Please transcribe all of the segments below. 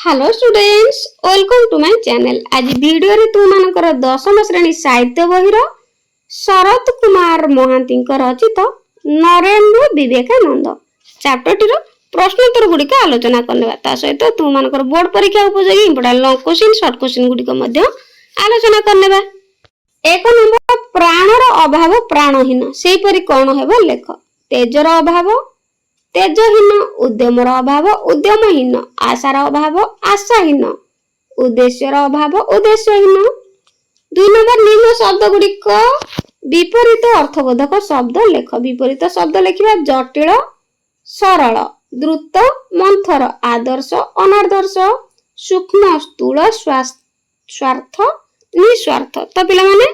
Hello students, welcome to my channel. आज video रे तुम मानकर दशम श्रेणी साहित्य बहिर शरत कुमार महांती रचित नरेंद्र विवेकानंद चैप्टर टीर प्रश्नोत्तर गुड़िक आलोचना करने ता सहित तुम मानकर बोर्ड परीक्षा उपयोगी important long question short question गुड़िक आलोचना करने। एक नंबर प्राणर अभाव प्राणहीन सेपरी कौन हेब लेख। तेजर अभाव तेजहीन, उद्यमर अभाव उद्यमहीन, आशार अभाव आशाहीन, उद्देश्यर अभाव उद्देश्यहीन। 2 नंबर निम्न शब्द गुड़िक विपरीत अर्थबोधक शब्द लेख। विपरीत शब्द लिखा जटिल सरल, द्रुत मंथर, आदर्श अनादर्श, सूक्ष्म स्थूल, स्वार्थ निस्वार्थ। तो पिला माने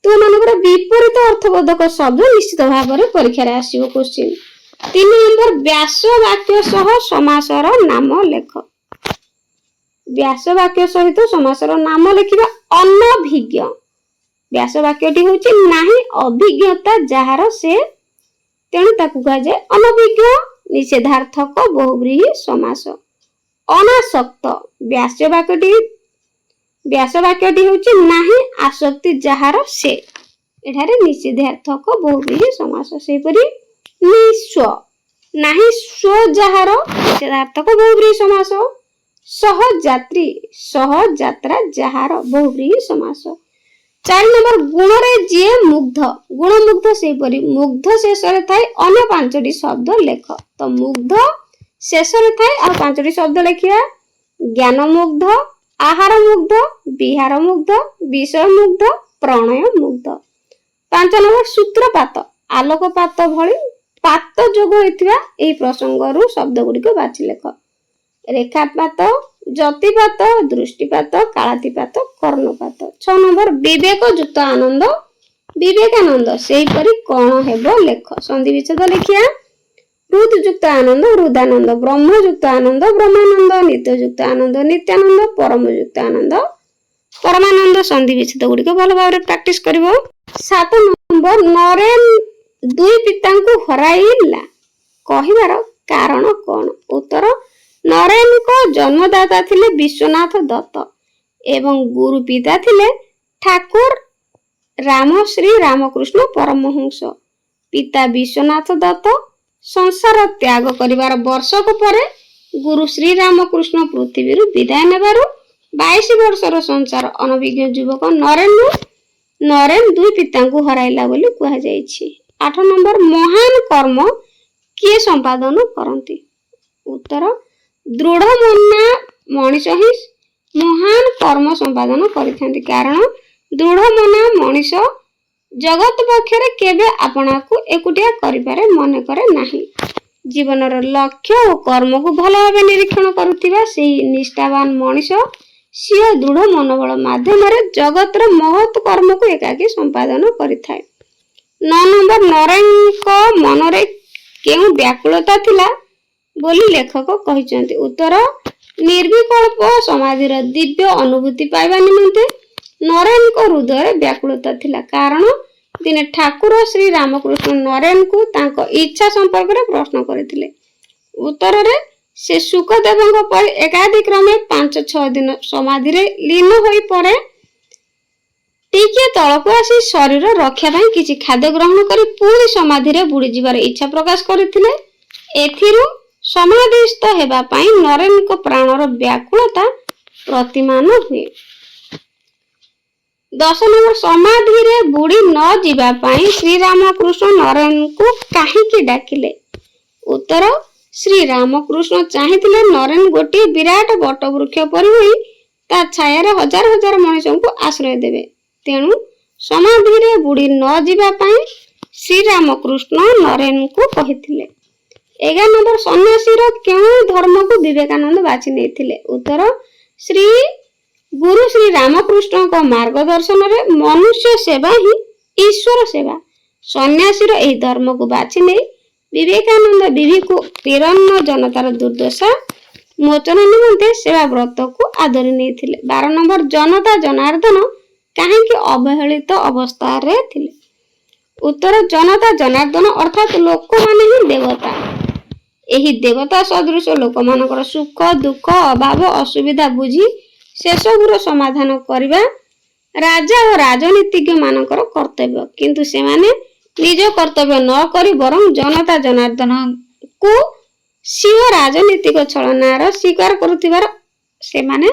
तु मानकर विपरीत अर्थबोधक शब्द निश्चित भाव में परीक्षा रे आसीबो क्वेश्चन। 3 नंबर व्यास वाक्य सह समासर नाम लेख। व्यास वाक्य सहित समासर नाम लिखिबा अनभिज्ञ। व्यास वाक्यटी होची नाही अभिज्ञता जहार से, तेणु ताकू कहा जाए अनभिज्ञ। निषेधार्थक बहुव्रीहि समास। अनासक्त व्यास वाक्यटी होची नाही आसक्ति जहार से, एठारे निषेधार्थक बहुव्रीहि समास। सेपरि निस्व नाही स्व जहार, निषेधार्थक बहुव्रीहि समास। सहयात्री सहयात्रा जहार बहुव्रीहि समास। 4 नंबर गुण रे जे मुग्ध, गुण मुग्ध सेपरि मुग्ध शेष रे थाए अन्य 5टी शब्द लेख। तो मुग्ध शेष रे थाए आ 5टी शब्द लेखिया ज्ञान मुग्ध, आहार मुग्ध, विहार मुग्ध, विषय मुग्ध, प्रणय मुग्ध। 5 नंबर सूत्रपात आलोकपात भली पात जोग होइथिबा एही प्रसंगरु शब्द गुड़िक बाछि लेख। रेखापात, ज्योतिपात, दृष्टिपात, कालातिपात, कर्णपात। 6 नंबर विवेक युक्त आनंद विवेकानंद सेहीपरि कौन हेबो लेख। संधि विच्छेद लिखिया हृद युक्त आनंद हृदानंद, ब्रह्म युक्त आनंद ब्रह्मानंद, नित्य युक्त आनंद नित्यानंद, परम युक्त आनंद परमानंद। संधि विच्छेद गुड़िक भल भाव रे प्रैक्टिस करिवो। 7 नंबर नरेन दुई पितांकु हराइला कहिबार कारण कौन। उत्तर नरेन को जन्मदाता थिले विश्वनाथ दत्त एवं गुरु पिता थिले ठाकुर राम श्री रामकृष्ण परमहंस। पिता विश्वनाथ दत्त संसार त्याग करिवार वर्षक परे गुरु श्री रामकृष्ण पृथ्वी विदाय नेबारु 22 वर्षर संसार अनभिज्ञ युवक नरेन दुई पितांकु हराइला बोली कहा जायछि। 8 नंबर महान कर्म किए संपादन करती। उत्तर दृढ़ मना मनीष ही महान कर्म संपादन करिथांती, कारण दृढ़ मना मनीष जगत पक्षरे केबे आपणाकु एकुटिया करिपारे मने करे नाही। जीवनर लक्ष्य और कर्म को भल भाव निरीक्षण करुथिबा सेही निष्ठावान मनीष सिए दृढ़ मनोबल माध्यम जगतर महत् कर्म को एकाकी संपादन करिथाए। 9 नंबर नरेन को मनरे केउ व्याकुलता थिला बोली लेखक कहिचंती। उत्तर निर्विकल्प समाधिर दिव्य अनुभूति पाइबा निमंते नरेन को हृदय व्याकुलता थिला, कारण दिने ठाकुर श्री रामकृष्ण नरेन को तांको इच्छा संपर्क रे प्रश्न करथिले। उत्तर रे से सुखदेवଙ୍କ पर एकाधिक्रमे 5-6 दिन समाधि रे लीन होई पड़े टिके तलको आसी शरीर रक्षा पाई किछि खाद्य ग्रहण करी पूरी समाधि रे बुड़ी जिबार इच्छा प्रकाश करथिले। एथिरु समाधिस्थ हेबा पाई नरेन को प्राणर व्याकुलता प्रतिमान हुए। 10 नंबर समाधि रे बुड़ी न जिबा पाई श्री रामकृष्ण नरेन को काहेकि डाकिले। उत्तर श्री रामकृष्ण चाहिथिले नरेन गोटे विराट बट वृक्ष परि होई ता छाया रे हजार हजार मनुष्यों को आश्रय देबे, तेणु समाधि रे बुड़ी न जिबा पाई श्री रामकृष्ण नरेन को कहिथिले। 11 नंबर सन्यासी रो केउ धर्म को विवेकानंद बाछि नेथिले। उत्तर गुरु श्री रामकृष्ण को मार्गदर्शन रे मनुष्य सेवा ही ईश्वर सेवा। सन्यासी रो एही धर्म को बाछि नै विवेकानंद विधि को तिरन्न जनतार दुर्दशा मोचन निमंते सेवा व्रत को आदरि नेथिले। 12 नंबर जनता जनार्दन काहेकि अवहेलित अवस्था रे थिले। उत्तर जनता जनार्दन अर्थात लोक माने ही देवता। ଏହି ଦେବତା ସଦୃଶ ଲୋକମାନଙ୍କର ସୁଖ ଦୁଃଖ ଅଭାବ ଅସୁବିଧା ବୁଝି ସେସବୁର ସମାଧାନ କରିବା ରାଜା ଓ ରାଜନୀତିଜ୍ଞ ମାନଙ୍କର କର୍ତ୍ତବ୍ୟ। କିନ୍ତୁ ସେମାନେ ନିଜ କର୍ତ୍ତବ୍ୟ ନ କରି ବରଂ ଜନତା ଜନାର୍ଦ୍ଦନଙ୍କୁ ସିଂହ ରାଜନୀତିକ ଛଳନାର ଶିକାର କରୁଥିବାର ସେମାନେ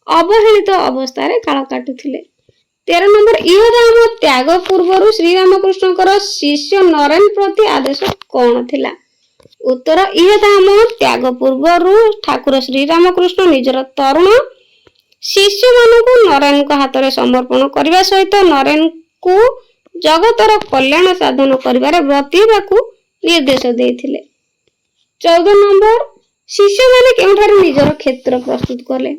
ଅବହେଳିତ ଅବସ୍ଥାରେ କାଳ କାଟୁଥିଲେ। 13 ନମ୍ବର ଇହଧାମ ତ୍ୟାଗ ପୂର୍ବରୁ ଶ୍ରୀରାମକୃଷ୍ଣଙ୍କର ଶିଷ୍ୟ ନରେନ ପ୍ରତି ଆଦେଶ କଣ ଥିଲା? ଉତ୍ତର ଇହଧାମ ତ୍ୟାଗ ପୂର୍ବରୁ ଠାକୁର ଶ୍ରୀରାମକୃଷ୍ଣ ନିଜର ତରୁଣ ଶିଷ୍ୟମାନଙ୍କୁ ନରେନଙ୍କ ହାତରେ ସମର୍ପଣ କରିବା ସହିତ ନରେନଙ୍କୁ ଜଗତର କଲ୍ୟାଣ ସାଧନ କରିବାରେ ବ୍ରତୀ ହେବାକୁ ନିର୍ଦ୍ଦେଶ ଦେଇଥିଲେ। 14 ନମ୍ବର ଶିଷ୍ୟମାନେ କେଉଁଠାରେ ନିଜର କ୍ଷେତ୍ର ପ୍ରସ୍ତୁତ କଲେ?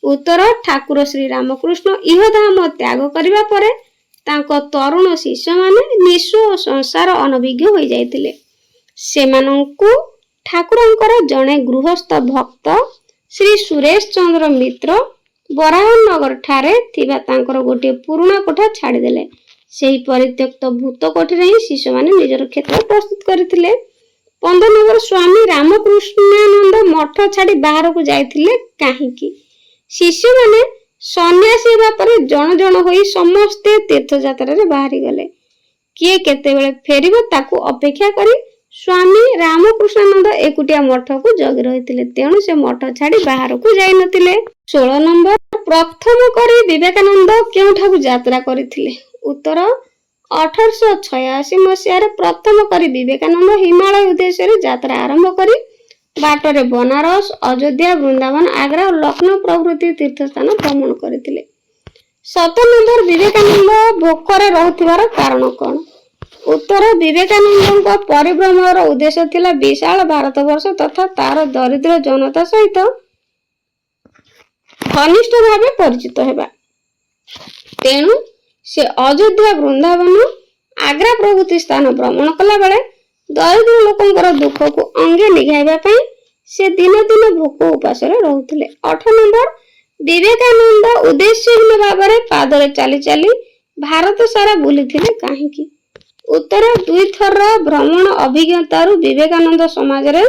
ଉତ୍ତର ଠାକୁର ଶ୍ରୀରାମକୃଷ୍ଣ ଇହଧାମ ତ୍ୟାଗ କରିବା ପରେ ତାଙ୍କ ତରୁଣ ଶିଷ୍ୟମାନେ ନିଃସ୍ୱ ଓ ସଂସାର ଅନଭିଜ୍ଞ ହୋଇଯାଇଥିଲେ। ସେମାନଙ୍କୁ ଠାକୁରଙ୍କର ଜଣେ ଗୃହସ୍ଥ ଭକ୍ତ ଶ୍ରୀ ସୁରେଶ ଚନ୍ଦ୍ର ମିତ୍ର ବରାହନଗର ଠାରେ ଥିବା ତାଙ୍କର ଗୋଟିଏ ପୁରୁଣା କୋଠା ଛାଡ଼ିଦେଲେ। ସେହି ପରିତ୍ୟକ୍ତ ଭୂତ କୋଠିରେ ହିଁ ଶିଷ୍ୟମାନେ ନିଜର କ୍ଷେତ୍ର ପ୍ରସ୍ତୁତ କରିଥିଲେ। 15 ନମ୍ବର ସ୍ୱାମୀ ରାମକୃଷ୍ଣାନନ୍ଦ ମଠ ଛାଡ଼ି ବାହାରକୁ ଯାଇଥିଲେ କାହିଁକି? ଶିଷ୍ୟମାନେ ସନ୍ନ୍ୟାସୀ ହେବା ପରେ ଜଣ ଜଣ ହୋଇ ସମସ୍ତେ ତୀର୍ଥଯାତ୍ରାରେ ବାହାରିଗଲେ। କିଏ କେତେବେଳେ ଫେରିବ ତାକୁ ଅପେକ୍ଷା କରି ସ୍ୱାମୀ ରାମକୃଷ୍ଣାନନ୍ଦ ଏକୁଟିଆ ମଠକୁ ଜଗି ରହିଥିଲେ। ତେଣୁ ସେ ମଠ ଛାଡ଼ି ବାହାରକୁ ଯାଇନଥିଲେ। 16 ନମ୍ବର ପ୍ରଥମ କରି ବିବେକାନନ୍ଦ କେଉଁଠାକୁ ଯାତ୍ରା କରିଥିଲେ? ଉତ୍ତର 1886 ମସିହାରେ ପ୍ରଥମ କରି ବିବେକାନନ୍ଦ ହିମାଳୟ ଉଦ୍ଦେଶ୍ୟରେ ଯାତ୍ରା ଆରମ୍ଭ କରି ବାଟରେ ବନାରସ, ଅଯୋଧ୍ୟା, ବୃନ୍ଦାବନ, ଆଗ୍ରା ଓ ଲକ୍ଷ୍ନୌ ପ୍ରଭୃତି ତୀର୍ଥସ୍ଥାନ ଭ୍ରମଣ କରିଥିଲେ। 17 ନମ୍ବର ବିବେକାନନ୍ଦ ଭୋକରେ ରହୁଥିବାର କାରଣ କଣ? ଉତ୍ତର ବିବେକାନନ୍ଦଙ୍କ ପରିଭ୍ରମଣର ଉଦ୍ଦେଶ୍ୟ ଥିଲା ବିଶାଳ ଭାରତବର୍ଷ ତଥା ତାର ଦରିଦ୍ର ଜନତା ସହିତ ଘନିଷ୍ଠ ଭାବେ ପରିଚିତ ହେବା। ତେଣୁ ସେ ଅଯୋଧ୍ୟା, ବୃନ୍ଦାବନ, ଆଗ୍ରା ପ୍ରଭୃତି ସ୍ଥାନ ଭ୍ରମଣ କଲା ବେଳେ ଦରିଦ୍ର ଲୋକଙ୍କର ଦୁଃଖକୁ ଅଙ୍ଗେ ନିଭାଇବା ପାଇଁ ସେ ଦିନ ଦିନ ଭୋକ ଉପାସରେ ରହୁଥିଲେ। 18 ନମ୍ବର ବିବେକାନନ୍ଦ ଉଦ୍ଦେଶ୍ୟହୀନ ଭାବରେ ପାଦରେ ଚାଲି ଚାଲି ଭାରତ ସାରା ବୁଲିଥିଲେ କାହିଁକି? ଉତ୍ତର 2 ଥର ଭ୍ରମଣ ଅଭିଜ୍ଞତାରୁ ବିବେକାନନ୍ଦ ସମାଜରେ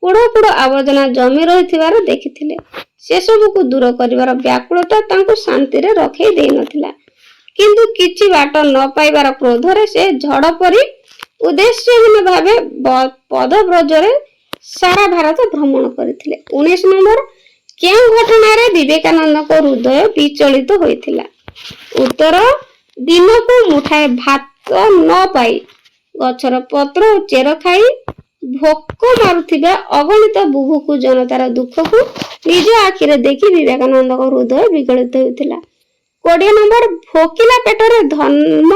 କୁଡ଼ କୁଡ଼ ଆବର୍ଜନା ଜମି ରହିଥିବାର ଦେଖିଥିଲେ। ସେସବୁକୁ ଦୂର କରିବାର ବ୍ୟାକୁଳତା ତାଙ୍କୁ ଶାନ୍ତିରେ ରଖେଇ ଦେଇନଥିଲା। କିନ୍ତୁ କିଛି ବାଟ ନ ପାଇବାର କ୍ରୋଧରେ ସେ ଝଡ଼ ପରି ଉଦ୍ଦେଶ୍ୟହୀନ ଭାବେ ପଦବ୍ରଜରେ ସାରା ଭାରତ ଭ୍ରମଣ କରିଥିଲେ। 19 ନମ୍ବର କେଉଁ ଘଟଣାରେ ବିବେକାନନ୍ଦଙ୍କ ହୃଦୟ ବିଚଳିତ ହୋଇଥିଲା? ଉତ୍ତର ଦିନକୁ ମୁଠାଏ ଭାତ ନ ପାଇ ଗଛର ପତ୍ର ଓ ଚେର ଖାଇ ଭୋକ ମାରୁଥିବା ଅଗଣିତ ବୁଭୁକ୍ଷୁ ଜନତାର ଦୁଃଖକୁ ନିଜ ଆଖିରେ ଦେଖି ବିବେକାନନ୍ଦଙ୍କ ହୃଦୟ ବିଗଳିତ ହେଉଥିଲା। 20 ନମ୍ବର ଭୋକିଲା ପେଟରେ ଧର୍ମ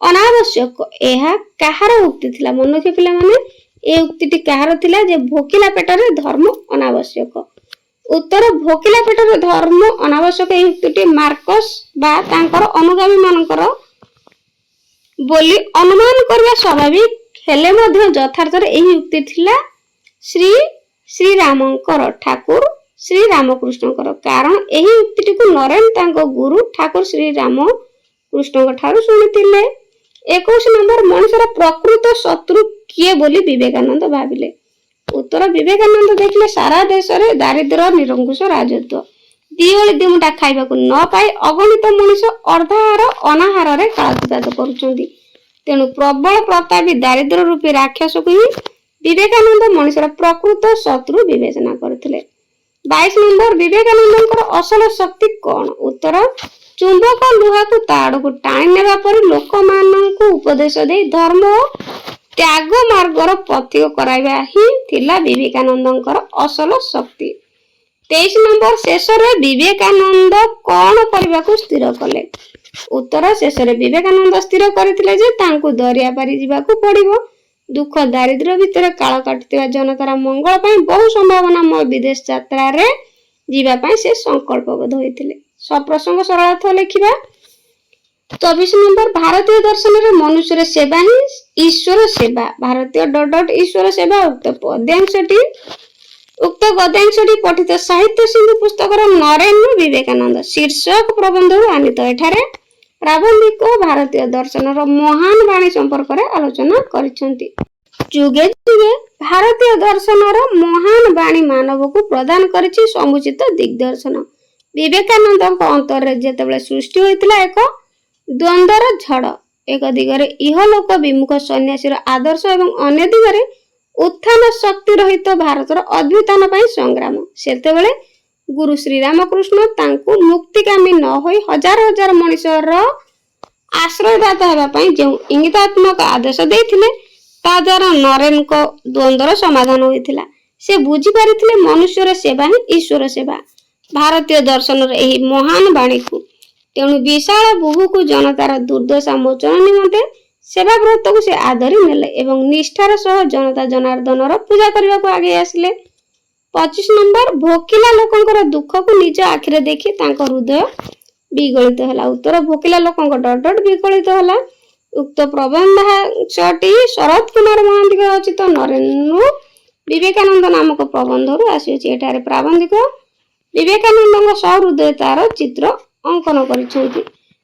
ଅନାବଶ୍ୟକ, ଏହା କାହାର ଉକ୍ତି ଥିଲା? ମନୁଷ୍ୟ ପିଲାମାନେ ଏ ଉକ୍ତିଟି କାହାର ଥିଲା ଯେ ଭୋକିଲା ପେଟରେ ଧର୍ମ ଅନାବଶ୍ୟକ? ଉତ୍ତର ଭୋକିଲା ପେଟରେ ଧର୍ମ ଅନାବଶ୍ୟକ ଏହି ଉକ୍ତିଟି ମାର୍କସ ବା ତାଙ୍କର ଅନୁଗାମୀ ମାନଙ୍କର ବୋଲି ଅନୁମାନ କରିବା ସ୍ୱାଭାବିକ ହେଲେ ମଧ୍ୟ ଯଥାର୍ଥରେ ଏହି ଉକ୍ତି ଥିଲା ଶ୍ରୀରାମଙ୍କର, ଠାକୁର ଶ୍ରୀରାମକୃଷ୍ଣଙ୍କର। କାରଣ ଏହି ଉକ୍ତିଟିକୁ ନରେନ ତାଙ୍କ ଗୁରୁ ଠାକୁର ଶ୍ରୀରାମକୃଷ୍ଣଙ୍କ ଠାରୁ ଶୁଣିଥିଲେ। 21 ନମ୍ବର ମଣିଷର ପ୍ରକୃତ ଶତ୍ରୁ କିଏ ବୋଲି ବିବେକାନନ୍ଦ ଭାବିଲେ? ଉତ୍ତର ବିବେକାନନ୍ଦ ଦେଖିଲେ ସାରା ଦେଶରେ ଦାରିଦ୍ର୍ୟ ନିରଙ୍କୁଶ ରାଜତ୍ୱ। ଦିଓଳି ଦିମୁଠା ଖାଇବାକୁ ନ ପାଇ ଅଗଣିତ ମଣିଷ ଅର୍ଦ୍ଧାହାର ଅନାହାରରେ କାଳାତିପାତ କରୁଛନ୍ତି। ତେଣୁ ପ୍ରବଳ ପ୍ରତାପୀ ଦାରିଦ୍ର୍ୟ ରୂପୀ ରାକ୍ଷସକୁ ହିଁ ବିବେକାନନ୍ଦ ମଣିଷର ପ୍ରକୃତ ଶତ୍ରୁ ବିବେଚନା କରିଥିଲେ। 22 ନମ୍ବର ବିବେକାନନ୍ଦଙ୍କର ଅସଲ ଶକ୍ତି କଣ? ଉତ୍ତର ଚୁମ୍ବକ ଲୁହାକୁ ତା ଆଡକୁ ଟାଣି ନେବା ପରି ଲୋକମାନଙ୍କୁ ଉପଦେଶ ଦେଇ ଧର୍ମ ଓ ତ୍ୟାଗ ମାର୍ଗର ପଥିକ କରାଇବା ହିଁ ଥିଲା ବିବେକାନନ୍ଦଙ୍କର ଅସଲ ଶକ୍ତି। 23 ନମ୍ବର ଶେଷରେ ବିବେକାନନ୍ଦ କଣ କରିବାକୁ ସ୍ଥିର କଲେ? ଉତ୍ତର ଶେଷରେ ବିବେକାନନ୍ଦ ସ୍ଥିର କରିଥିଲେ ଯେ ତାଙ୍କୁ ଦରିଆ ପାରି ଯିବାକୁ ପଡିବ। ଦୁଃଖ ଦାରିଦ୍ର୍ୟ ଭିତରେ କାଳ କାଟୁଥିବା ଜନତାର ମଙ୍ଗଳ ପାଇଁ ବହୁ ସମ୍ଭାବନାମୟ ବିଦେଶ ଯାତ୍ରାରେ ଯିବା ପାଇଁ ସେ ସଂକଳ୍ପବଦ୍ଧ ହୋଇଥିଲେ। ସପ୍ରସଙ୍ଗ ସରଳାର୍ଥ ଲେଖିବା। 24 ନମ୍ବର ଭାରତୀୟ ଦର୍ଶନରେ ମନୁଷ୍ୟର ସେବା ହିଁ ଈଶ୍ୱର ସେବା। ଭାରତୀୟ ଈଶ୍ୱର ସେବା ଉକ୍ତ ଗଦ୍ୟାଂଶଟି ପଠିତ ସାହିତ୍ୟ ସିନ୍ଧୁ ପୁସ୍ତକର ନରେନ ବିବେକାନନ୍ଦ ଶୀର୍ଷକ ପ୍ରବନ୍ଧରୁ ଆନିତ। ଏଠାରେ ପ୍ରାବନ୍ଧିକ ଭାରତୀୟ ଦର୍ଶନର ମହାନ ବାଣୀ ସମ୍ପର୍କରେ ଆଲୋଚନା କରିଛନ୍ତି। ଯୁଗେ ଯୁଗେ ଭାରତୀୟ ଦର୍ଶନର ମହାନ ବାଣୀ ମାନବକୁ ପ୍ରଦାନ କରିଛି ସମୁଚିତ ଦିଗ୍ଦର୍ଶନ। ବିବେକାନନ୍ଦଙ୍କ ଅନ୍ତରରେ ଯେତେବେଳେ ସୃଷ୍ଟି ହୋଇଥିଲା ଏକ ଦ୍ୱନ୍ଦ୍ୱର ଝଡ଼, ଏକ ଦିଗରେ ଇହଲୋକ ବିମୁଖ ସନ୍ନ୍ୟାସୀର ଆଦର୍ଶ ଏବଂ ଅନ୍ୟ ଦିଗରେ ଉତ୍ଥାନ ଶକ୍ତି ରହିତ ଭାରତର ଅଭ୍ୟୁତ୍ଥାନ ପାଇଁ ସଂଗ୍ରାମ, ସେତେବେଳେ ଗୁରୁ ଶ୍ରୀରାମକୃଷ୍ଣ ତାଙ୍କୁ ମୁକ୍ତିକାମୀ ନ ହୋଇ ହଜାର ହଜାର ମଣିଷର ଆଶ୍ରୟଦାତା ହେବା ପାଇଁ ଯେଉଁ ଇଙ୍ଗିତାତ୍ମକ ଆଦେଶ ଦେଇଥିଲେ, ତା ଦ୍ୱାରା ନରେନଙ୍କ ଦ୍ୱନ୍ଦ୍ୱର ସମାଧାନ ହୋଇଥିଲା। ସେ ବୁଝିପାରିଥିଲେ ମନୁଷ୍ୟର ସେବା ହିଁ ଈଶ୍ୱର ସେବା। ଭାରତୀୟ ଦର୍ଶନର ଏହି ମହାନ ବାଣୀକୁ ତେଣୁ ବିଶାଳ ବୁଭୁକ୍ଷୁ ଜନତାର ଦୁର୍ଦ୍ଦଶା ମୋଚନ ନିମନ୍ତେ ସେବା ବ୍ରତକୁ ସେ ଆଦରି ନେଲେ ଏବଂ ନିଷ୍ଠାର ସହ ଜନତା ଜନାର୍ଦ୍ଦନର ପୂଜା କରିବାକୁ ଆଗେଇ ଆସିଲେ। 25 ନମ୍ବର, ଭୋକିଲା ଲୋକଙ୍କର ଦୁଃଖକୁ ନିଜ ଆଖିରେ ଦେଖି ତାଙ୍କ ହୃଦୟ ବିଗଳିତ ହେଲା। ଉତ୍ତର, ଭୋକିଲା ଲୋକଙ୍କ ଡଟ ବିଗଳିତ ହେଲା। ଉକ୍ତ ପ୍ରବନ୍ଧାଂଶଟି ଶରତ କୁମାର ମହାନ୍ତିଙ୍କ ରଚିତ ନରେନ୍ଦ୍ର ବିବେକାନନ୍ଦ ନାମକ ପ୍ରବନ୍ଧରୁ ଆସିଅଛି। ଏଠାରେ ପ୍ରାବନ୍ଧିକ ବିବେକାନନ୍ଦଙ୍କ ସହୃଦୟତାର ଚିତ୍ର ଅଙ୍କନ କରିଛନ୍ତି।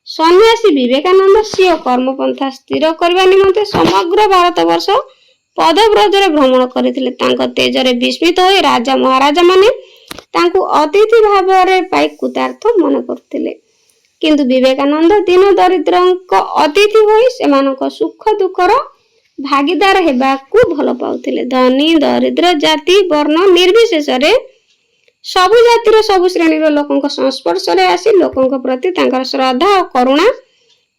ସନ୍ନ୍ୟାସୀ ବିବେକାନନ୍ଦ ସ୍ୱୀୟ କର୍ମପନ୍ଥା ସ୍ଥିର କରିବା ନିମନ୍ତେ ସମଗ୍ର ଭାରତବର୍ଷ ପଦବ୍ରଜରେ ଭ୍ରମଣ କରିଥିଲେ। ତାଙ୍କ ତେଜରେ ବିସ୍ମିତ ହୋଇ ରାଜା ମହାରାଜା ମାନେ ତାଙ୍କୁ ଅତିଥି ଭାବରେ ପାଇ କୃତାର୍ଥ ମନେ କରୁଥିଲେ। କିନ୍ତୁ ବିବେକାନନ୍ଦ ଦୀନ ଦରିଦ୍ରଙ୍କ ଅତିଥି ହୋଇ ସେମାନଙ୍କ ସୁଖ ଦୁଃଖର ଭାଗିଦାର ହେବାକୁ ଭଲ ପାଉଥିଲେ। ଧନୀ ଦରିଦ୍ର ଜାତି ବର୍ଣ୍ଣ ନିର୍ବିଶେଷରେ ସବୁ ଜାତିର ସବୁ ଶ୍ରେଣୀର ଲୋକଙ୍କ ସଂସ୍ପର୍ଶରେ ଆସି ଲୋକଙ୍କ ପ୍ରତି ତାଙ୍କର ଶ୍ରଦ୍ଧା ଓ କରୁଣା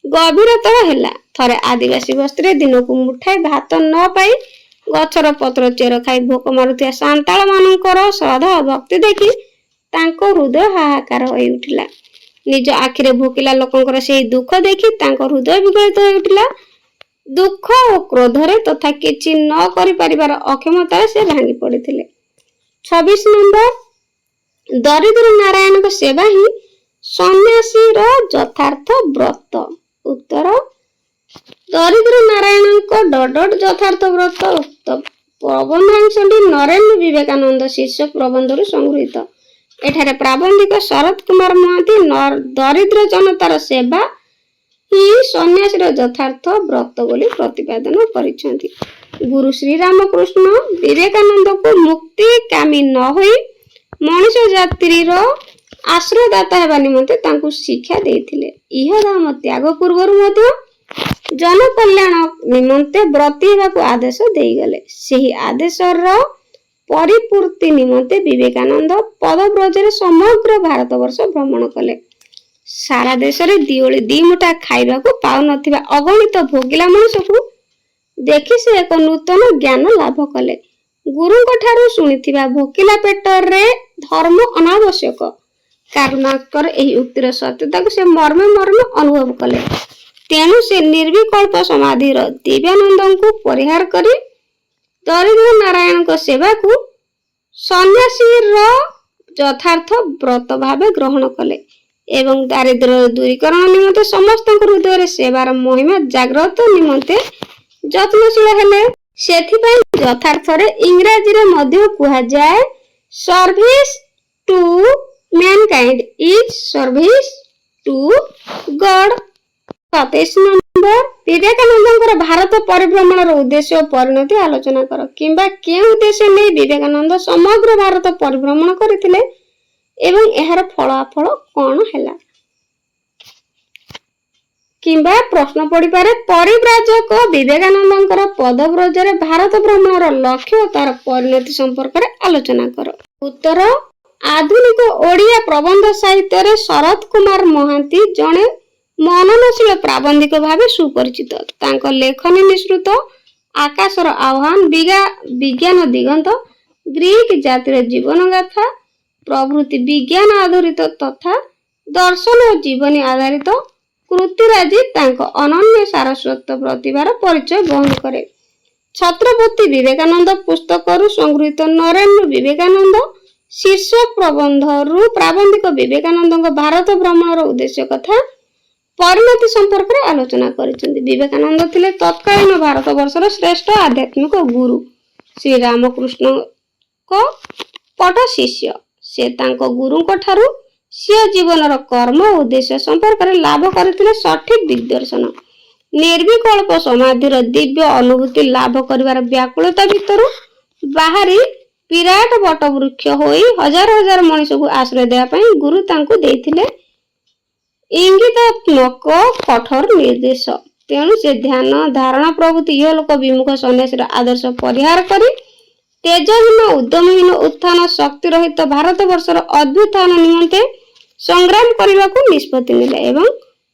ଗଭୀରତର ହେଲା। ଥରେ ଆଦିବାସୀ ବସ୍ତିରେ ଦିନକୁ ମୁଠାଏ ଭାତ ନ ପାଇ ଗଛର ପତ୍ର ଚେର ଖାଇ ଭୋକ ମାରୁଥିବା ସାନ୍ତାଳ ମାନଙ୍କର ଶ୍ରଦ୍ଧା ଓ ଭକ୍ତି ଦେଖି ତାଙ୍କ ହୃଦୟ ହାହାକାର ହୋଇ ଉଠିଲା। ନିଜ ଆଖିରେ ଭୋକିଲା ଲୋକଙ୍କର ସେହି ଦୁଃଖ ଦେଖି ତାଙ୍କ ହୃଦୟ ବିଗଳିତ ହୋଇ ଉଠିଲା। ଦୁଃଖ ଓ କ୍ରୋଧରେ ତଥା କିଛି ନ କରିପାରିବାର ଅକ୍ଷମତାରେ ସେ ଭାଙ୍ଗି ପଡ଼ିଥିଲେ। 26 ନମ୍ବର, ଦରିଦ୍ର ନାରାୟଣଙ୍କ ସେବା ହିଁ ସନ୍ନ୍ୟାସୀର ଯଥାର୍ଥ ବ୍ରତ। ଉତ୍ତର, ଦରିଦ୍ର ନାରାୟଣଙ୍କ ଡଟ ଯଥାର୍ଥ ବ୍ରତ। ଉକ୍ତ ପ୍ରବନ୍ଧାଂଶଟି ନରେନ୍ଦ୍ର ବିବେକାନନ୍ଦ ଶୀର୍ଷକ ପ୍ରବନ୍ଧରୁ ସଂଗୃହୀତ। ଏଠାରେ ପ୍ରାବନ୍ଧିକ ଶରତ କୁମାର ମହାନ୍ତି ଦରିଦ୍ର ଜନତାର ସେବା ହିଁ ସନ୍ନ୍ୟାସୀର ଯଥାର୍ଥ ବ୍ରତ ବୋଲି ପ୍ରତିପାଦନ କରିଛନ୍ତି। ଗୁରୁ ଶ୍ରୀରାମକୃଷ୍ଣ ବିବେକାନନ୍ଦଙ୍କୁ ମୁକ୍ତି କାମୀ ନ ହୋଇ ମଣିଷ ଜାତିର ଆଶ୍ରୟଦାତା ହେବା ନିମନ୍ତେ ତାଙ୍କୁ ଶିକ୍ଷା ଦେଇଥିଲେ। ଇହଧାମ ତ୍ୟାଗ ପୂର୍ବରୁ ମଧ୍ୟ ଜନକଲ୍ୟାଣ ନିମନ୍ତେ ବ୍ରତୀ ହେବାକୁ ଆଦେଶ ଦେଇଗଲେ। ସେହି ଆଦେଶର ପରିପୂର୍ତ୍ତି ନିମନ୍ତେ ବିବେକାନନ୍ଦ ପଦବ୍ରଜରେ ସମଗ୍ର ଭାରତବର୍ଷ ଭ୍ରମଣ କଲେ। ସାରା ଦେଶରେ ଦିଓଳି ଦିମୁଠା ଖାଇବାକୁ ପାଉନଥିବା ଅଗଣିତ ଭୋଗିଲା ମଣିଷକୁ ଦେଖି ସେ ଏକ ନୂତନ ଜ୍ଞାନ ଲାଭ କଲେ। ଗୁରୁଙ୍କ ଠାରୁ ଶୁଣିଥିବା ଭୋକିଲା ପେଟରେ ଧର୍ମ ଅନାବଶ୍ୟକ, କାରୁଣାକର ଏହି ଉକ୍ତିର ସତ୍ୟତାକୁ ସେ ମର୍ମେ ମର୍ମେ ଅନୁଭବ କଲେ। ତେଣୁ ସେ ନିର୍ବିକଳ୍ପ ସମାଧିର ଦିବ୍ୟାନନ୍ଦଙ୍କୁ ପରିହାର କରି ଦରିଦ୍ର ନାରାୟଣଙ୍କ ସେବାକୁ ସନ୍ନ୍ୟାସୀର ଯଥାର୍ଥ ବ୍ରତ ଭାବେ ଗ୍ରହଣ କଲେ ଏବଂ ଦାରିଦ୍ର୍ୟର ଦୂରୀକରଣ ନିମନ୍ତେ ସମସ୍ତଙ୍କ ହୃଦୟରେ ସେବାର ମହିମା ଜାଗ୍ରତ ନିମନ୍ତେ ଯତ୍ନଶୀଳ ହେଲେ। ସେଥିପାଇଁ ଯଥାର୍ଥରେ ଇଂରାଜୀରେ ମଧ୍ୟ କୁହାଯାଏ, service to mankind is service to God. 27 ନମ୍ବର, ବିବେକାନନ୍ଦଙ୍କର ଭାରତ ପରିଭ୍ରମଣର ଉଦ୍ଦେଶ୍ୟ ଓ ପରିଣତି ଆଲୋଚନା କର। କିମ୍ବା କେଉଁ ଉଦ୍ଦେଶ୍ୟ ନେଇ ବିବେକାନନ୍ଦ ସମଗ୍ର ଭାରତ ପରିଭ୍ରମଣ କରିଥିଲେ ଏବଂ ଏହାର ଫଳାଫଳ କଣ ହେଲା? କିମ୍ବା ପ୍ରଶ୍ନ ପଡିପାରେ, ପରିବ୍ରାଜକ ବିବେକାନନ୍ଦଙ୍କର ପଦବ୍ରଜରେ ଭାରତ ଭ୍ରମଣର ଲକ୍ଷ୍ୟ ଓ ତାର ପରିଣତି ସମ୍ପର୍କରେ ଆଲୋଚନା କର। ଉତ୍ତର, ଆଧୁନିକ ଓଡ଼ିଆ ପ୍ରବନ୍ଧ ସାହିତ୍ୟରେ ଶରତ କୁମାର ମହାନ୍ତି ଜଣେ ମନନଶୀଳ ପ୍ରାବନ୍ଧିକ ଭାବେ ସୁପରିଚିତ। ତାଙ୍କ ଲେଖନୀ ନିଃସୃତ ଆକାଶର ଆହ୍ୱାନ, ବିଜ୍ଞାନ ଦିଗନ୍ତ, ଗ୍ରୀକ ଜାତିର ଜୀବନଗାଥା ପ୍ରଭୃତି ବିଜ୍ଞାନ ଆଧାରିତ ତଥା ଦର୍ଶନ ଓ ଜୀବନୀ ଆଧାରିତ କୃତିରାଜି ତାଙ୍କ ଅନନ୍ୟ ସାରସ୍ୱତ ପ୍ରତିଭାର ପରିଚୟ ବହନ କରେ। ଛତ୍ରପତି ବିବେକାନନ୍ଦ ପୁସ୍ତକରୁ ସଂଗୃହୀତ ନରେନ୍ଦ୍ର ବିବେକାନନ୍ଦ ଶୀର୍ଷକ ପ୍ରବନ୍ଧରୁ ପ୍ରାବନ୍ଧିକ ବିବେକାନନ୍ଦଙ୍କ ଭାରତ ଭ୍ରମଣର ଉଦ୍ଦେଶ୍ୟ କଥା ପରିଣତି ସମ୍ପର୍କରେ ଆଲୋଚନା କରିଛନ୍ତି। ବିବେକାନନ୍ଦ ଥିଲେ ତତ୍କାଳୀନ ଭାରତବର୍ଷର ଶ୍ରେଷ୍ଠ ଆଧ୍ୟାତ୍ମିକ ଗୁରୁ ଶ୍ରୀରାମକୃଷ୍ଣଙ୍କ ପଟ ଶିଷ୍ୟ। ସେ ତାଙ୍କ ଗୁରୁଙ୍କ ଠାରୁ ସ୍ୱୀୟ ଜୀବନର କର୍ମ ଓ ଉଦ୍ଦେଶ୍ୟ ସମ୍ପର୍କରେ ଲାଭ କରିଥିଲେ ସଠିକ ଦିଗ୍ଦର୍ଶନ। ନିର୍ବିକଳ୍ପ ସମାଧିର ଦିବ୍ୟ ଅନୁଭୂତି ଲାଭ କରିବାର ବ୍ୟାକୁଳତା ଭିତରୁ ବାହାରି ବିରାଟ ବଟ ବୃକ୍ଷ ହୋଇ ହଜାର ହଜାର ମଣିଷକୁ ଆଶ୍ରୟ ଦେବା ପାଇଁ ଗୁରୁ ତାଙ୍କୁ ଦେଇଥିଲେ ଇଙ୍ଗିତାତ୍ମକ କଠୋର ନିର୍ଦ୍ଦେଶ। ତେଣୁ ସେ ଧ୍ୟାନ ଧାରଣା ପ୍ରଭୃତି ଇହଲୋକ ବିମୁଖ ସନ୍ନ୍ୟାସୀର ଆଦର୍ଶ ପରିହାର କରି ତେଜହୀନ ଉଦ୍ୟମହୀନ ଉତ୍ଥାନ ଶକ୍ତି ରହିତ ଭାରତବର୍ଷର ଅଭ୍ୟୁତ୍ଥାନ ନିମନ୍ତେ ସଂଗ୍ରାମ କରିବାକୁ ନିଷ୍ପତ୍ତି ନେଲେ ଏବଂ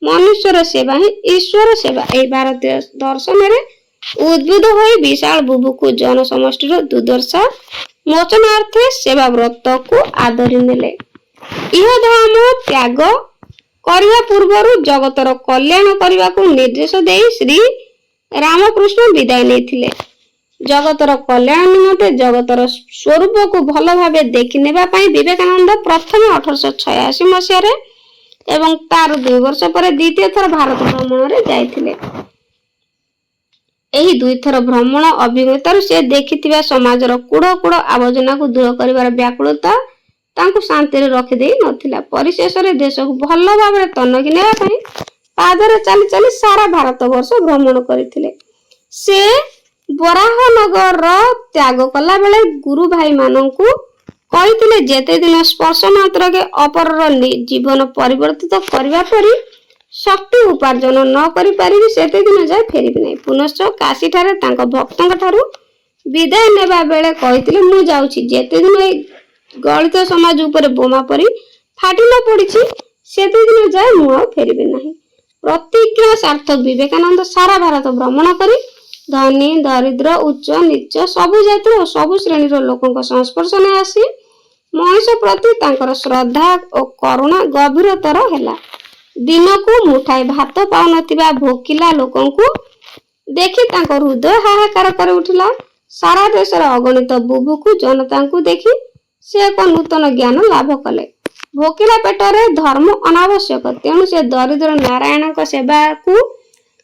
ମନୁଷ୍ୟର ସେବା ହିଁ ଈଶ୍ୱର ସେବା ଏହି ଭାରତୀୟ ଦର୍ଶନରେ ଉଦ୍ବୁଦ୍ଧ ହୋଇ ବିଶାଳ ବୁଭୁକ୍ଷୁ ଜନ ସମଷ୍ଟିର ଦୁର୍ଦ୍ଦଶା ମୋଚନାର୍ଥେ ସେବା ବ୍ରତକୁ ଆଦରି ନେଲେ। ଇହଧାମ ତ୍ୟାଗ କରିବା ପୂର୍ବରୁ ଜଗତର କଲ୍ୟାଣ କରିବାକୁ ନିର୍ଦ୍ଦେଶ ଦେଇ ଶ୍ରୀ ରାମକୃଷ୍ଣ ବିଦାୟ ନେଇଥିଲେ। ଜଗତର କଲ୍ୟାଣ ନିମନ୍ତେ ଜଗତର ସ୍ୱରୂପକୁ ଭଲ ଭାବେ ଦେଖି ନେବା ପାଇଁ ବିବେକାନନ୍ଦ ପ୍ରଥମେ 1886 ମସିହାରେ ଏବଂ ତାର 2 ବର୍ଷ ପରେ ଦ୍ୱିତୀୟ ଥର ଭାରତ ଭ୍ରମଣରେ ଯାଇଥିଲେ। ଏହି 2 ଥର ଭ୍ରମଣ ଅଭିଜ୍ଞତାରୁ ସେ ଦେଖିଥିବା ସମାଜର କୁଢ଼ କୁଢ଼ ଆବର୍ଜନାକୁ ଦୂର କରିବାର ବ୍ୟାକୁଳତା ତାଙ୍କୁ ଶାନ୍ତିରେ ରଖିଦେଇ ନଥିଲା। ପରିଶେଷରେ ଦେଶକୁ ଭଲ ଭାବରେ ତନଖି ନେବା ପାଇଁ ପାଦରେ ଚାଲି ଚାଲି ସାରା ଭାରତବର୍ଷ ଭ୍ରମଣ କରିଥିଲେ। ସେ ବରାହନଗର ତ୍ୟାଗ କଲା ବେଳେ ଗୁରୁ ଭାଇମାନଙ୍କୁ କହିଥିଲେ ଯେତେ ଦିନ ସ୍ପର୍ଶ ମାତ୍ରକେ ଅପରର ଜୀବନ ପରିବର୍ତ୍ତିତ କରିବା ପରି ଶକ୍ତି ଉପାର୍ଜନ ନ କରିପାରିବି ସେତେ ଦିନ ଯାଏ ଫେରିବି ନାହିଁ। ପୁନଶ୍ଚ କାଶୀଠାରେ ତାଙ୍କ ଭକ୍ତଙ୍କ ଠାରୁ ବିଦାୟ ନେବା ବେଳେ କହିଥିଲେ ମୁଁ ଯାଉଛି, ଯେତେ ଦିନ ଏହି ଗଳିତ ସମାଜ ଉପରେ ବୋମା ପରି ଫାଟି ନ ପଡିଛି ସେତେ ଦିନ ଯାଏ ମୁଁ ଆଉ ଫେରିବି ନାହିଁ। ପ୍ରତିଜ୍ଞା ସାର୍ଥକ ବିବେକାନନ୍ଦ ସାରା ଭାରତ ଭ୍ରମଣ କରି ଧନୀ ଦରିଦ୍ର ଉଚ୍ଚ ନିଚ ସବୁ ଜାତିର ଓ ସବୁ ଶ୍ରେଣୀର ଲୋକଙ୍କ ସଂସ୍ପର୍ଶରେ ଆସି ମଣିଷ ପ୍ରତି ତାଙ୍କର ଶ୍ରଦ୍ଧା ଓ କରୁଣା ଗଭୀରତର ହେଲା। ଦିନକୁ ମୁଠାଏ ଭାତ ପାଉନଥିବା ଭୋକିଲା ଲୋକଙ୍କୁ ଦେଖି ତାଙ୍କ ହୃଦୟ ହାହାକାର କରି ଉଠିଲା। ସାରା ଦେଶର ଅଗଣିତ ବୁଭୁକ୍ଷୁ ଜନତାଙ୍କୁ ଦେଖି ସେ ଏକ ନୂତନ ଜ୍ଞାନ ଲାଭ କଲେ। ଭୋକିଲା ପେଟରେ ଧର୍ମ ଅନାବଶ୍ୟକ। ତେଣୁ ସେ ଦରିଦ୍ର ନାରାୟଣଙ୍କ ସେବାକୁ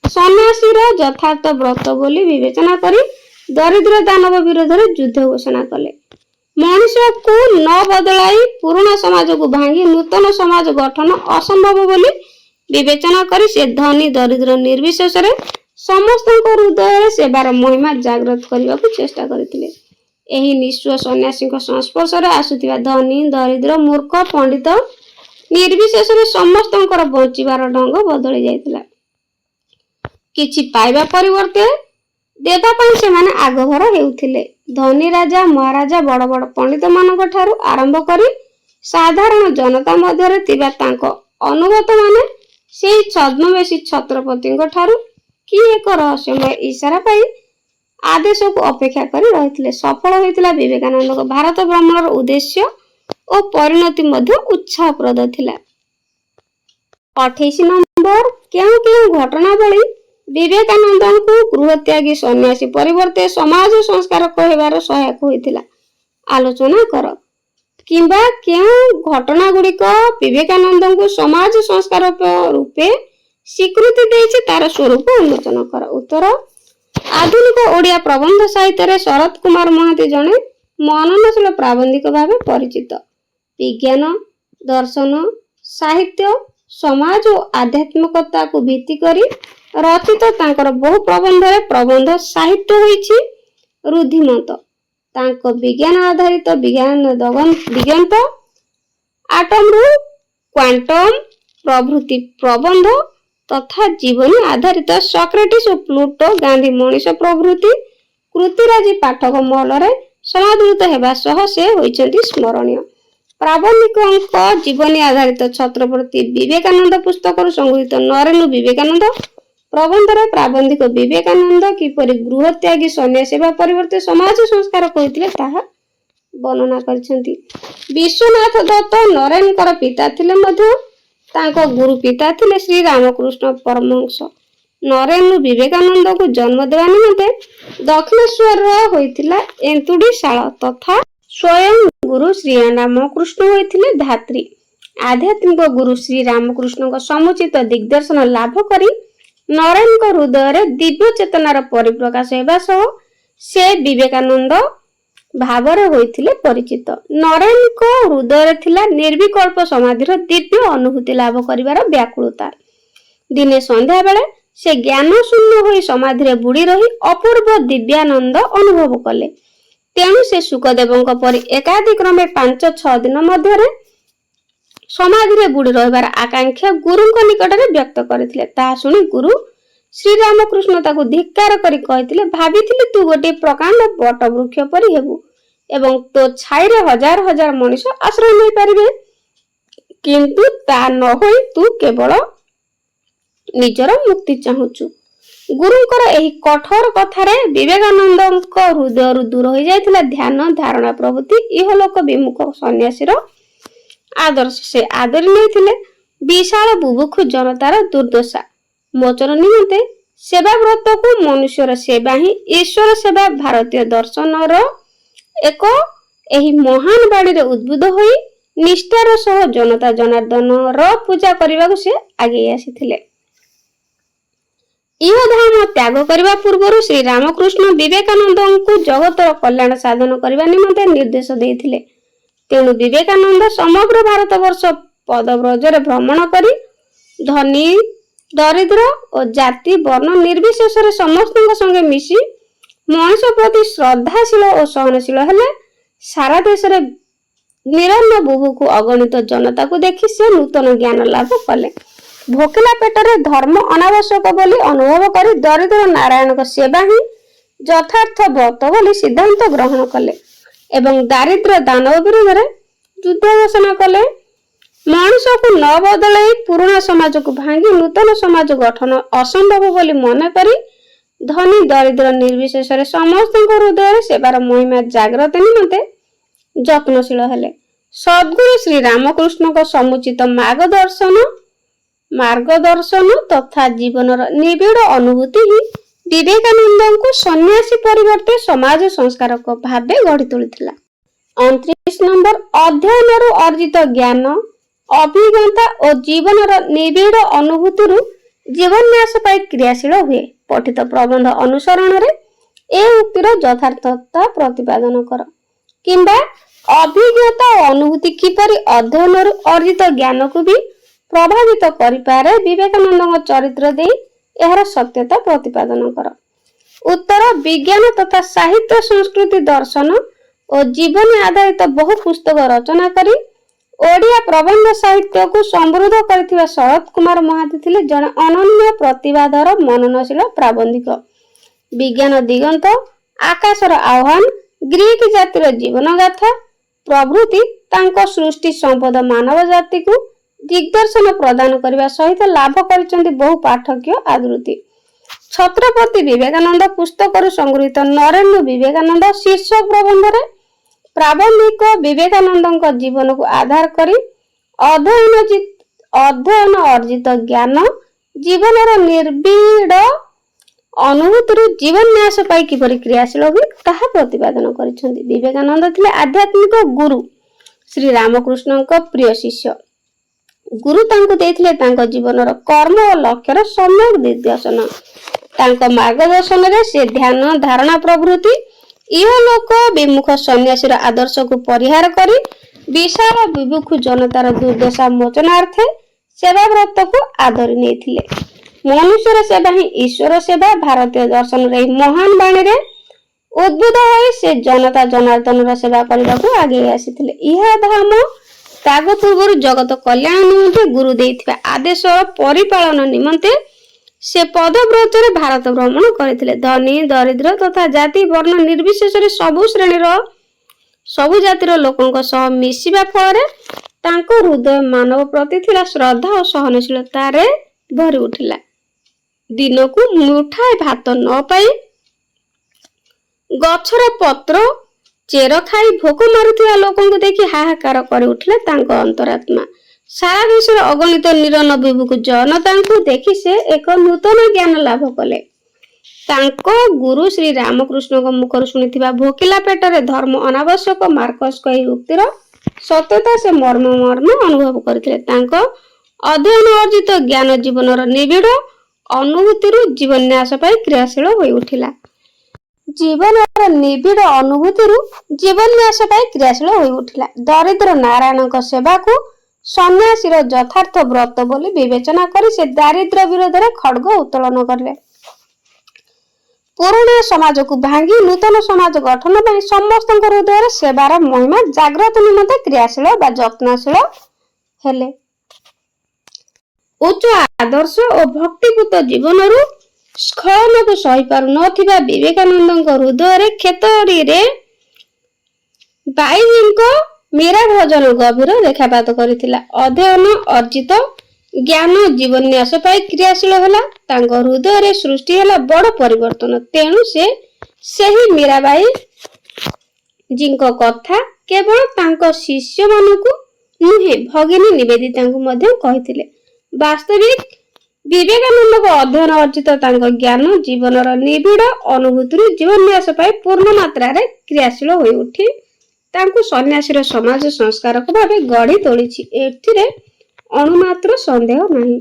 ସନ୍ନ୍ୟାସୀର ଯଥାର୍ଥ ବ୍ରତ ବୋଲି ବିବେଚନା କରି ଦରିଦ୍ର ଦାନବ ବିରୋଧରେ ଯୁଦ୍ଧ ଘୋଷଣା କଲେ। ମଣିଷକୁ ନ ବଦଳାଇ ପୁରୁଣା ସମାଜକୁ ଭାଙ୍ଗି ନୂତନ ସମାଜ ଗଠନ ଅସମ୍ଭବ ବୋଲି ବିବେଚନା କରି ସେ ଧନୀ ଦରିଦ୍ର ନିର୍ବିଶେଷରେ ସମସ୍ତଙ୍କ ହୃଦୟରେ ସେବାର ମହିମା ଜାଗ୍ରତ କରିବାକୁ ଚେଷ୍ଟା କରିଥିଲେ। ଏହି ନିଃସ୍ୱ ସନ୍ନ୍ୟାସୀଙ୍କ ସଂସ୍ପର୍ଶରେ ଆସୁଥିବା ଧନୀ ଦରିଦ୍ର ମୂର୍ଖ ପଣ୍ଡିତ ନିର୍ବିଶେଷରେ ସମସ୍ତଙ୍କର ବଞ୍ଚିବାର ଢଙ୍ଗ ବଦଳି ଯାଇଥିଲା। କିଛି ପାଇବା ପରିବର୍ତ୍ତେ ଦେବା ପାଇଁ ସେମାନେ ଆଗଭର ହେଉଥିଲେ। ଧନୀ ରାଜା ମହାରାଜା ବଡ ବଡ ପଣ୍ଡିତ ମାନଙ୍କ ଠାରୁ ଆରମ୍ଭ କରି ସାଧାରଣ ଜନତା ମଧ୍ୟରେ ଥିବା ତାଙ୍କ ଅନୁଗତ ମାନେ ସେହି ଛଦ୍ମବେଶୀ ଛତ୍ରପତିଙ୍କ ଠାରୁ କି ଏକ ରହସ୍ୟମୟ ଇସାରା ପାଇ ଆଦେଶକୁ ଅପେକ୍ଷା କରି ରହିଥିଲେ। ସଫଳ ହୋଇଥିଲା ବିବେକାନନ୍ଦଙ୍କ ଭାରତ ଭ୍ରମଣର ଉଦ୍ଦେଶ୍ୟ ଓ ପରିଣତି ମଧ୍ୟ ଉତ୍ସାହପ୍ରଦ ଥିଲା। 28 ନମ୍ବର କେଉଁ କେଉଁ ଘଟଣାବଳୀ ବିବେକାନନ୍ଦଙ୍କୁ ଗୃହତ୍ୟାଗୀ ସନ୍ନ୍ୟାସୀ ପରିବର୍ତ୍ତେ ସମାଜ ସଂସ୍କାରକ ହେବାର ସହାୟକ ହୋଇଥିଲା ଆଲୋଚନା କର। କିମ୍ବା କେଉଁ ଘଟଣା ଗୁଡିକ ବିବେକାନନ୍ଦଙ୍କୁ ସମାଜ ସଂସ୍କାରକ ରୂପେ ସ୍ୱୀକୃତି ଦେଇଛି ତାର ସ୍ୱରୂପ ଉନ୍ମୋଚନ କର। ଉତ୍ତର, ଆଧୁନିକ ଓଡ଼ିଆ ପ୍ରବନ୍ଧ ସାହିତ୍ୟରେ ଶରତ କୁମାର ମହାନ୍ତି ଜଣେ ମନନଶୀଳ ପ୍ରାବନ୍ଧିକ ଭାବେ ପରିଚିତ। ବିଜ୍ଞାନ, ଦର୍ଶନ, ସାହିତ୍ୟ, ସମାଜ ଓ ଆଧ୍ୟାତ୍ମିକତାକୁ ଭିତ୍ତି କରି ରଚିତ ତାଙ୍କର ବହୁ ପ୍ରବନ୍ଧରେ ପ୍ରବନ୍ଧ ସାହିତ୍ୟ ହୋଇଛି ରୁଦ୍ଧିମନ୍ତ। ତାଙ୍କ ବିଜ୍ଞାନ ଆଧାରିତ ବିଜ୍ଞାନ ଦିଗନ୍ତ, ଆଟମରୁ କ୍ୱାଣ୍ଟମ ପ୍ରଭୃତି ପ୍ରବନ୍ଧ ତଥା ଜୀବନୀ ଆଧାରିତ ସକ୍ରେଟିସ୍ ଓ ପ୍ଲୁଟୋ, ଗାନ୍ଧୀ ମଣିଷ ପ୍ରଭୃତି କୃତିରାଜି ପାଠକ ମହଲରେ ସମାଦୃତ ହେବା ସହ ସେ ହୋଇଛନ୍ତି ସ୍ମରଣୀୟ। ପ୍ରାବନ୍ଧିକଙ୍କ ଜୀବନୀ ଆଧାରିତ ଛତ୍ରପତି ବିବେକାନନ୍ଦ ପୁସ୍ତକରୁ ସଂଗୃହୀତ ନରେନ୍ଦ୍ର ବିବେକାନନ୍ଦ ପ୍ରବନ୍ଧରେ ପ୍ରାବନ୍ଧିକ ବିବେକାନନ୍ଦ କିପରି ଗୃହତ୍ୟାଗୀ ସନ୍ନ୍ୟାସୀ ହେବା ପରିବର୍ତ୍ତେ ସମାଜ ସଂସ୍କାରକ ହୋଇଥିଲେ ତାହା ବର୍ଣ୍ଣନା କରିଛନ୍ତି। ବିଶ୍ୱନାଥ ଦତ୍ତ ନରେନଙ୍କର ପିତା ଥିଲେ ମଧ୍ୟ ତାଙ୍କ ଗୁରୁ ପିତା ଥିଲେ ଶ୍ରୀ ରାମକୃଷ୍ଣ ପରମହଂସ। ନରେନ୍ଦ୍ର ବିବେକାନନ୍ଦଙ୍କୁ ଜନ୍ମ ଦେବା ନିମନ୍ତେ ଦକ୍ଷିଣେଶ୍ୱର ହୋଇଥିଲା ଏନ୍ତୁଡିଶାଳ ତଥା ସ୍ୱୟଂ ଗୁରୁ ଶ୍ରୀ ରାମକୃଷ୍ଣ ହୋଇଥିଲେ ଧାତ୍ରୀ। ଆଧ୍ୟାତ୍ମିକ ଗୁରୁ ଶ୍ରୀ ରାମକୃଷ୍ଣଙ୍କ ସମୁଚିତ ଦିଗ୍ଦର୍ଶନ ଲାଭ କରି ନରେନ୍ଦ୍ରଙ୍କ ହୃଦୟରେ ଦିବ୍ୟ ଚେତନାର ପରିପ୍ରକାଶ ହେବା ସହ ସେ ବିବେକାନନ୍ଦ ଭାବରେ ହୋଇଥିଲେ ପରିଚିତ। ନରେନ୍ଦ୍ରଙ୍କ ହୃଦୟରେ ଥିଲା ନିର୍ବିକଳ୍ପ ସମାଧିର ଦିବ୍ୟ ଅନୁଭୂତି ଲାଭ କରିବାର ବ୍ୟାକୁଳତା। ଦିନେ ସନ୍ଧ୍ୟା ବେଳେ ସେ ଜ୍ଞାନ ଶୂନ୍ୟ ହୋଇ ସମାଧିରେ ବୁଡ଼ି ରହି ଅପୂର୍ବ ଦିବ୍ୟାନନ୍ଦ ଅନୁଭବ କଲେ। ତେଣୁ ସେ ଶୁକଦେବଙ୍କ ପରି ଏକାଧିକ୍ରମେ 5-6 ଦିନ ମଧ୍ୟରେ ସମାଧିରେ ବୁଡ଼ି ରହିବାର ଆକାଂକ୍ଷା ଗୁରୁଙ୍କ ନିକଟରେ ବ୍ୟକ୍ତ କରିଥିଲେ। ତାହା ଶୁଣି ଗୁରୁ ଶ୍ରୀରାମକୃଷ୍ଣ ତାକୁ ଧିକ୍କାର କରି କହିଥିଲେ, ଭାବିଥିଲି ତୁ ଗୋଟିଏ ପ୍ରକାଣ୍ଡ ବଟ ବୃକ୍ଷ ପରି ହେବୁ ଏବଂ ତୋ ଛାଇରେ ହଜାର ହଜାର ମଣିଷ ଆଶ୍ରୟ ନେଇପାରିବେ, କିନ୍ତୁ ତା ନ ହୋଇ ତୁ କେବଳ ନିଜର ମୁକ୍ତି ଚାହୁଁଛୁ। ଗୁରୁଙ୍କର ଏହି କଠୋର କଥାରେ ବିବେକାନନ୍ଦଙ୍କ ହୃଦୟରୁ ଦୂର ହୋଇଯାଇଥିଲା ଧ୍ୟାନ, ଧାରଣା ପ୍ରଭୃତି ଇହଲୋକ ବିମୁଖ ସନ୍ନ୍ୟାସୀର ଆଦର୍ଶ। ସେ ଆଦରି ନେଇଥିଲେ ବିଶାଳ ବୁଭୁକ୍ଷୁ ଜନତାର ଦୁର୍ଦ୍ଦଶା ମୋଚନ ନିମନ୍ତେ ସେବାବ୍ରତକୁ। ମନୁଷ୍ୟର ସେବା ହିଁ ଈଶ୍ୱର ସେବା। ଭାରତୀୟ ଦର୍ଶନର ଏକ ଏହି ମହାନ ବାଣୀରେ ଉଦ୍ବୁଦ୍ଧ ହୋଇ ନିଷ୍ଠାର ସହ ଜନତା ଜନାର୍ଦ୍ଦନର ପୂଜା କରିବାକୁ ସେ ଆଗେଇ ଆସିଥିଲେ। ଇହଧାମ ତ୍ୟାଗ କରିବା ପୂର୍ବରୁ ଶ୍ରୀରାମକୃଷ୍ଣ ବିବେକାନନ୍ଦଙ୍କୁ ଜଗତର କଲ୍ୟାଣ ସାଧନ କରିବା ନିମନ୍ତେ ନିର୍ଦ୍ଦେଶ ଦେଇଥିଲେ। ତେଣୁ ବିବେକାନନ୍ଦ ସମଗ୍ର ଭାରତବର୍ଷ ପଦବ୍ରଜରେ ଭ୍ରମଣ କରି ଧନୀ ଦରିଦ୍ର ଓ ଜାତି ବର୍ଣ୍ଣ ନିର୍ବିଶେଷରେ ସମସ୍ତଙ୍କ ସଙ୍ଗେ ମିଶି ମଣିଷ ପ୍ରତି ଶ୍ରଦ୍ଧାଶୀଳ ଓ ସହନଶୀଳ ହେଲେ। ସାରା ଦେଶରେ ନିରନ୍ନ ବୁଭୁକ୍ଷୁ ଅଗଣିତ ଜନତାକୁ ଦେଖି ସେ ନୂତନ ଜ୍ଞାନ ଲାଭ କଲେ। ଭୋକିଲା ପେଟରେ ଧର୍ମ ଅନାବଶ୍ୟକ ବୋଲି ଅନୁଭବ କରି ଦରିଦ୍ର ନାରାୟଣଙ୍କ ସେବା ହିଁ ଯଥାର୍ଥ ବ୍ରତ ବୋଲି ସିଦ୍ଧାନ୍ତ ଗ୍ରହଣ କଲେ ଏବଂ ଦାରିଦ୍ର୍ୟ ଦାନବ ବିରୋଧରେ ଯୁଦ୍ଧ ଘୋଷଣା କଲେ। ମଣିଷକୁ ନ ବଦଳାଇ ପୁରୁଣା ସମାଜକୁ ଭାଙ୍ଗି ନୂତନ ସମାଜ ଗଠନ ଅସମ୍ଭବ ବୋଲି ମନେ କରି ଧନୀ ଦରିଦ୍ର ନିର୍ବିଶେଷରେ ସମସ୍ତଙ୍କ ହୃଦୟରେ ସେବାର ମହିମା ଜାଗ୍ରତ ନିମନ୍ତେ ଯତ୍ନଶୀଳ ହେଲେ। ସଦ୍ଗୁରୁ ଶ୍ରୀରାମକୃଷ୍ଣଙ୍କ ସମୁଚିତ ମାର୍ଗଦର୍ଶନ ତଥା ଜୀବନର ନିବିଡ଼ ଅନୁଭୂତି ହିଁ ବିବେକାନନ୍ଦଙ୍କୁ ସନ୍ନ୍ୟାସୀ ପରିବର୍ତ୍ତେ ସମାଜ ସଂସ୍କାରକ ଭାବେ ଗଢ଼ି ତୋଳିଥିଲା। 29 ନମ୍ବର, ଅଧ୍ୟୟନରୁ ଅର୍ଜିତ ଜ୍ଞାନ, ଅଭିଜ୍ଞତା ଓ ଜୀବନର ନିବିଡ଼ ଅନୁଭୂତିରୁ ଜୀବନ୍ୟାସ ପାଇ କ୍ରିୟାଶୀଳ ହୁଏ। ପଠିତ ପ୍ରବନ୍ଧ ଅନୁସରଣରେ ଏ ଉକ୍ତିର ଯଥାର୍ଥତା ପ୍ରତିପାଦନ କର। କିମ୍ବା ଅଭିଜ୍ଞତା ଓ ଅନୁଭୂତି କିପରି ଅଧ୍ୟୟନରୁ ଅର୍ଜିତ ଜ୍ଞାନକୁ ବି ପ୍ରଭାବିତ କରିପାରେ, ବିବେକାନନ୍ଦଙ୍କ ଚରିତ୍ର ଦେଇ ଏହାର ସତ୍ୟତା ପ୍ରତିପାଦନ କର। ଉତ୍ତର, ବିଜ୍ଞାନ ତଥା ସାହିତ୍ୟ, ସଂସ୍କୃତି, ଦର୍ଶନ ଓ ଜୀବନୀ ଆଧାରିତ ବହୁ ପୁସ୍ତକ ରଚନା କରି ଓଡ଼ିଆ ପ୍ରବନ୍ଧ ସାହିତ୍ୟକୁ ସମୃଦ୍ଧ କରିଥିବା ଶରତ କୁମାର ମହାନ୍ତି ଥିଲେ ଜଣେ ଅନନ୍ୟ ପ୍ରତିଭାଧର ମନନଶୀଳ ପ୍ରାବନ୍ଧିକ। ବିଜ୍ଞାନ ଦିଗନ୍ତ, ଆକାଶର ଆହ୍ୱାନ, ଗ୍ରୀକ ଜାତିର ଜୀବନଗାଥା ପ୍ରଭୃତି ତାଙ୍କ ସୃଷ୍ଟି ସମ୍ପଦ ମାନବ ଜାତିକୁ ଦିଗ୍ଦର୍ଶନ ପ୍ରଦାନ କରିବା ସହିତ ଲାଭ କରିଛନ୍ତି ବହୁ ପାଠକୀୟ ଆଦୃତି। ଛତ୍ରପତି ବିବେକାନନ୍ଦ ପୁସ୍ତକରୁ ସଂଗୃହୀତ ନରେନ୍ଦ୍ର ବିବେକାନନ୍ଦ ଶୀର୍ଷକ ପ୍ରବନ୍ଧରେ ପ୍ରାବନ୍ଧିକ ବିବେକାନନ୍ଦଙ୍କ ଜୀବନକୁ ଆଧାର କରି ଅଧ୍ୟୟନ ଅର୍ଜିତ ଜ୍ଞାନ, ଜୀବନର ନିର୍ବିଡ଼ ଅନୁଭୂତିରୁ ଜୀବନ୍ୟାସ ପାଇ କିପରି କ୍ରିୟାଶୀଳ ହୁଏ ତାହା ପ୍ରତିପାଦନ କରିଛନ୍ତି। ବିବେକାନନ୍ଦ ଥିଲେ ଆଧ୍ୟାତ୍ମିକ ଗୁରୁ, ଶ୍ରୀରାମକୃଷ୍ଣଙ୍କ ପ୍ରିୟ ଶିଷ୍ୟ। ଗୁରୁ ତାଙ୍କୁ ଦେଇଥିଲେ ତାଙ୍କ ଜୀବନର କର୍ମ ଓ ଲକ୍ଷ୍ୟର ସମ୍ୟକ୍ ନିର୍ଦ୍ଦେଶନ। ତାଙ୍କ ମାର୍ଗଦର୍ଶନରେ ସେ ଧ୍ୟାନ, ଧାରଣା ପ୍ରଭୃତି ଇହଲୋକ ବିମୁଖ ସନ୍ନ୍ୟାସୀର ଆଦର୍ଶକୁ ପରିହାର କରି ବିଶାଳ ବୁଭୁକ୍ଷୁ ଜନତାର ଦୁର୍ଦ୍ଦଶା ମୋଚନାର୍ଥେ ସେବାବ୍ରତକୁ ଆଦରି ନେଇଥିଲେ। ମନୁଷ୍ୟର ସେବା ହିଁ ଈଶ୍ୱର ସେବା। ଭାରତୀୟ ଦର୍ଶନର ଏହି ମହାନ ବାଣୀରେ ଉଦ୍ବୁଦ୍ଧ ହୋଇ ସେ ଜନତା ଜନାର୍ଦ୍ଦନର ସେବା କରିବାକୁ ଆଗେଇ ଆସିଥିଲେ। ଇହଧାମ ତ୍ୟାଗ ପୂର୍ବରୁ ଜଗତ କଲ୍ୟାଣ ନିମନ୍ତେ ଗୁରୁ ଦେଇଥିବା ଆଦେଶର ପରିପାଳନ ନିମନ୍ତେ ସେ ପଦବ୍ରଜରେ ଭାରତ ଭ୍ରମଣ କରିଥିଲେ। ଧନୀ ଦରିଦ୍ର ତଥା ଜାତି ବର୍ଣ୍ଣ ନିର୍ବିଶେଷରେ ସବୁ ଜାତିର ଲୋକଙ୍କ ସହ ମିଶିବା ଫଳରେ ତାଙ୍କ ହୃଦୟ ମାନବ ପ୍ରତି ଥିଲା ଶ୍ରଦ୍ଧା ଓ ସହନଶୀଳତାରେ ଭରି ଉଠିଲା। ଦିନକୁ ମୁଠାଏ ଭାତ ନ ପାଇ ଗଛର ପତ୍ର ଚେର ଖାଇ ଭୋକ ମାରୁଥିବା ଲୋକଙ୍କୁ ଦେଖି ହାହାକାର କରି ଉଠିଲା ତାଙ୍କ ଅନ୍ତରାତ୍ମା। ସାରା ଦେଶର ଅଗଣିତ ନିରନ୍ନ ବିଭୁକ୍ଷୁ ଜନତାଙ୍କୁ ଦେଖି ସେ ଏକ ନୂତନ ଜ୍ଞାନ ଲାଭ କଲେ। ତାଙ୍କ ଗୁରୁ ଶ୍ରୀ ରାମକୃଷ୍ଣଙ୍କ ମୁଖରୁ ଶୁଣିଥିବା ଭୋକିଲା ପେଟରେ ଧର୍ମ ଅନାବଶ୍ୟକ ମାର୍କସଙ୍କ ଏହି ଉକ୍ତିର ସତ୍ୟତା ସେ ମର୍ମ ଅନୁଭବ କରିଥିଲେ। ତାଙ୍କ ଅଧ୍ୟୟନ ଅର୍ଜିତ ଜ୍ଞାନ ଜୀବନର ନିବିଡ଼ ଅନୁଭୂତିରୁ ଜୀବନ୍ୟାସ ପାଇ କ୍ରିୟାଶୀଳ ହୋଇ ଉଠିଲା। ଦରିଦ୍ର ନାରାୟଣଙ୍କ ସେବାକୁ ସନ୍ନ୍ୟାସୀର ଯଥାର୍ଥ ବ୍ରତ ବୋଲି ବିବେଚନା କରି ସେ ଦାରିଦ୍ର୍ୟ ବିରୋଧରେ ଖଡ୍ଗ ଉତ୍ତୋଳନ କଲେ। ପୁରୁଣା ସମାଜକୁ ଭାଙ୍ଗି ନୂତନ ସମାଜ ଗଠନ ପାଇଁ ସମସ୍ତଙ୍କ ହୃଦୟରେ ସେବାର ମହିମା ଜାଗ୍ରତ ନିମନ୍ତେ କ୍ରିୟାଶୀଳ ବା ଯତ୍ନଶୀଳ ହେଲେ। ଉଚ୍ଚ ଆଦର୍ଶ ଓ ଭକ୍ତିପୂତ ଜୀବନରୁ ସ୍ଖଳନକୁ ସହିପାରୁନଥିବା ବିବେକାନନ୍ଦଙ୍କ ହୃଦୟରେ କ୍ଷେତରୀରେ ବାଇଜୀଙ୍କ ମୀରା ଭଜନ ଗଭୀର ରେଖାପାତ କରିଥିଲା। ଅଧ୍ୟୟନ ଅର୍ଜିତ ଜ୍ଞାନ ଜୀବନ୍ୟାସ ପାଇଁ କ୍ରିୟାଶୀଳ ହେଲା। ତାଙ୍କ ହୃଦୟରେ ସୃଷ୍ଟି ହେଲା ବଡ଼ ପରିବର୍ତ୍ତନ। ତେଣୁ ସେ ସେହି ମୀରାବାଇ ଜୀଙ୍କ କଥା କେବଳ ତାଙ୍କ ଶିଷ୍ୟମାନଙ୍କୁ ନୁହେଁ ଭଗିନୀ ନିବେଦିତାଙ୍କୁ ମଧ୍ୟ କହିଥିଲେ। ବାସ୍ତବିକ ବିବେକାନନ୍ଦଙ୍କ ଅଧ୍ୟୟନ ଅର୍ଜିତ ତାଙ୍କ ଜ୍ଞାନ ଜୀବନର ନିବିଡ଼ ଅନୁଭୂତିରୁ ଜୀବନ୍ୟାସ ପାଇଁ ପୂର୍ଣ୍ଣ ମାତ୍ରାରେ କ୍ରିୟାଶୀଳ ହୋଇ ଉଠି ତାଙ୍କୁ ସନ୍ନ୍ୟାସୀର ସମାଜ ସଂସ୍କାରକ ଭାବେ ଗଢ଼ି ତୋଳିଛି। ଏଥିରେ ଅଣୁମାତ୍ର ସନ୍ଦେହ ନାହିଁ।